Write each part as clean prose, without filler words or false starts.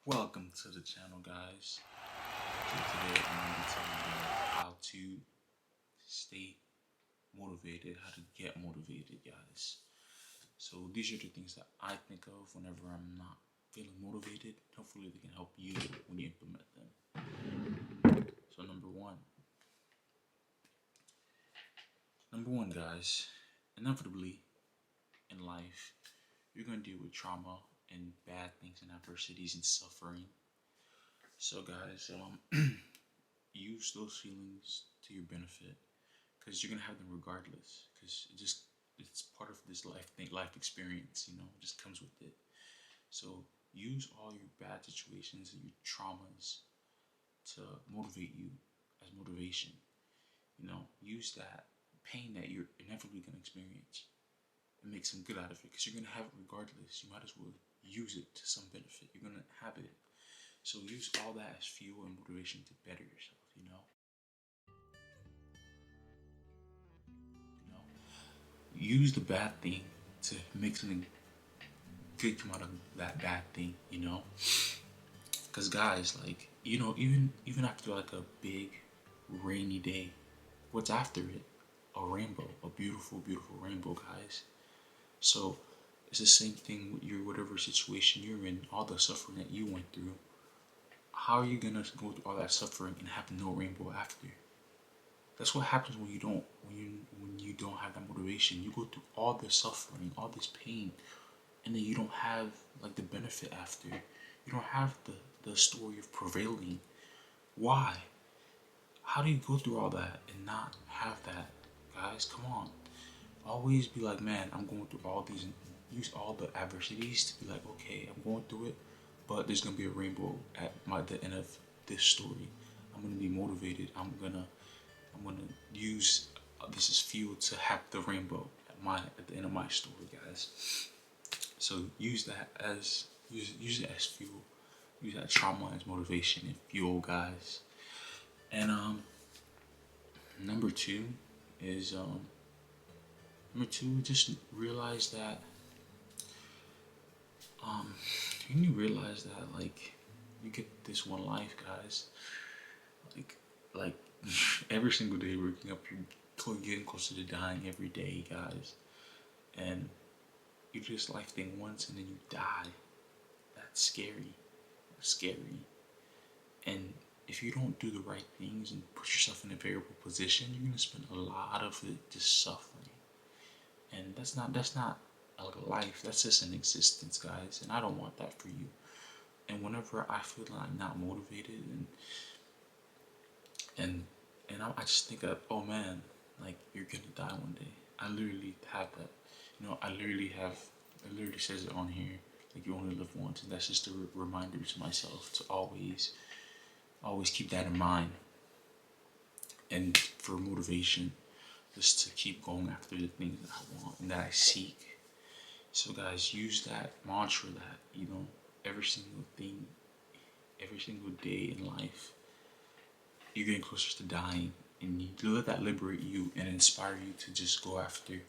Welcome to the channel, guys. So today I'm going to be telling you how to stay motivated, how to get motivated, guys. So these are the things that I think of whenever I'm not feeling motivated. Hopefully they can help you when you implement them. So number one, guys, inevitably in life, you're going to deal with trauma and bad things and adversities and suffering. So guys, use those feelings to your benefit because you're gonna have them regardless. Because it's part of this life experience. It just comes with it. So use all your bad situations and your traumas to motivate you as motivation. Use that pain that you're inevitably gonna experience and make some good out of it because you're gonna have it regardless. You might as well use it to some benefit. You're gonna have it. So use all that as fuel and motivation to better yourself. Use the bad thing to make something good come out of that bad thing. Because guys, like even after like a big rainy day, what's after it? A rainbow, a beautiful, beautiful rainbow, guys. So it's the same thing with your whatever situation you're in, all the suffering that you went through. How are you gonna go through all that suffering and have no rainbow after? That's what happens when you don't have that motivation. You go through all this suffering, all this pain, and then you don't have like the benefit after. You don't have the story of prevailing. Why? How do you go through all that and not have that? Guys, come on. Always be like, man, I'm going through all these, and use all the adversities to be like, okay, I'm going through it, but there's gonna be a rainbow at the end of this story. I'm gonna be motivated. I'm gonna use this as fuel to have the rainbow at the end of my story, guys. So use it as fuel. Use that trauma as motivation and fuel, guys. And number two is just realize that you realize that like you get this one life, guys. Like every single day waking up, you're getting closer to dying every day, guys. And you do this life thing once and then you die. That's scary. That's scary. And if you don't do the right things and put yourself in a variable position, you're gonna spend a lot of it just suffering. And that's not a life. That's just an existence, guys. And I don't want that for you. And whenever I feel like I'm not motivated and I just think of, oh man, like you're gonna die one day. I literally have that. It literally says it on here. Like you only live once, and that's just a reminder to myself to always keep that in mind. And for motivation, just to keep going after the things that I want and that I seek. So guys, use that mantra that every single thing, every single day in life, you're getting closer to dying, and you let that liberate you and inspire you to just go after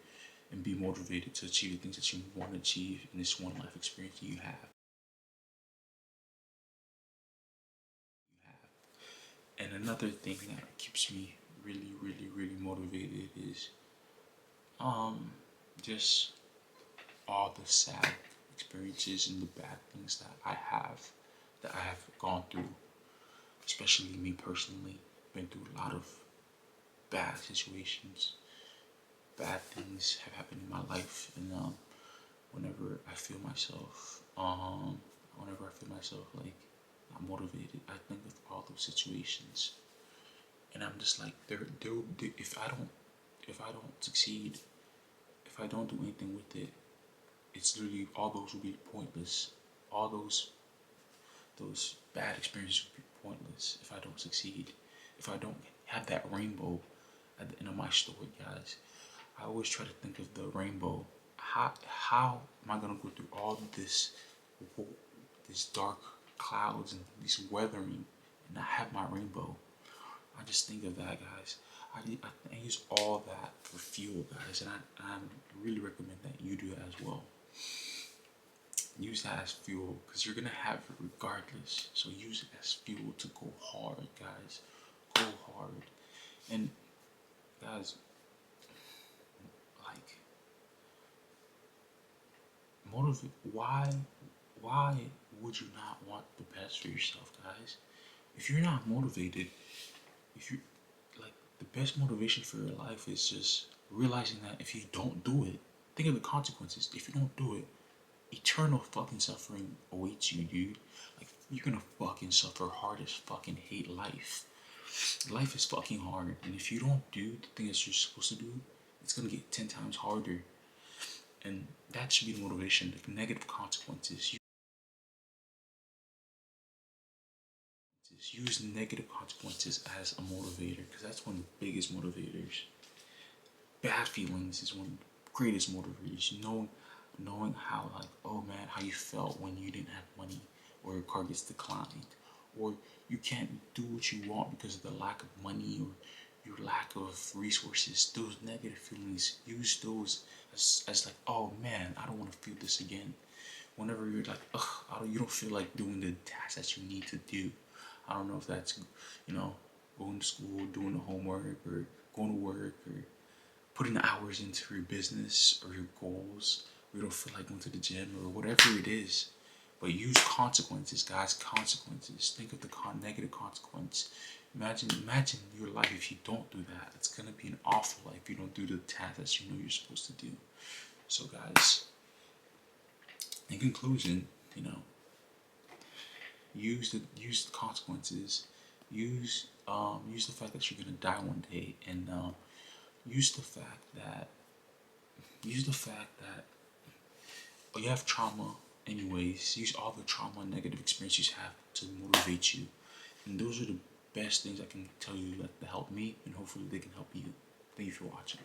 and be motivated to achieve the things that you want to achieve in this one life experience you have. And another thing that keeps me really, really, really motivated is just all the sad experiences and the bad things that I have gone through, especially me personally. Been through a lot of bad situations. Bad things have happened in my life, and whenever I feel myself, like not motivated, I think of all those situations, and I'm just like, if I don't succeed, if I don't do anything with it, it's literally all those will be pointless. All those bad experiences will be pointless if I don't succeed. If I don't have that rainbow at the end of my story, guys. I always try to think of the rainbow. How am I gonna go through all this dark clouds and this weathering and not have my rainbow? I just think of that, guys. I use all that for fuel, guys, and I really recommend that you do that as well. use that as fuel because you're gonna have it regardless. So use it as fuel to go hard, guys. Go hard. And guys, like motivate. Why would you not want the best for yourself, guys? If you're not motivated, if you like the best motivation for your life is just realizing that if you don't do it, think of the consequences. If you don't do it, eternal fucking suffering awaits you, dude. Like you're gonna fucking suffer hard as fucking hate life. Life is fucking hard, and if you don't do the thing that you're supposed to do, it's gonna get 10 times harder. And that should be the motivation. Like negative consequences. Use negative consequences as a motivator because that's one of the biggest motivators. Bad feelings is one of the greatest motivators. Knowing how like, oh man, how you felt when you didn't have money or your car gets declined, or you can't do what you want because of the lack of money or your lack of resources. Those negative feelings, use those as like, oh man, I don't want to feel this again. Whenever you're like, ugh, you don't feel like doing the tasks that you need to do. I don't know if that's, going to school, doing the homework, or going to work, or putting the hours into your business or your goals, or you don't feel like going to the gym, or whatever it is. But use consequences, guys. Consequences. Think of the negative consequence. Imagine your life if you don't do that. It's gonna be an awful life if you don't do the tasks that you know you're supposed to do. So, guys, in conclusion, use the consequences. Use the fact that you're gonna die one day, and use the fact that you have trauma anyways. Use all the trauma and negative experiences you have to motivate you. And those are the best things I can tell you that help me, and hopefully they can help you. Thank you for watching.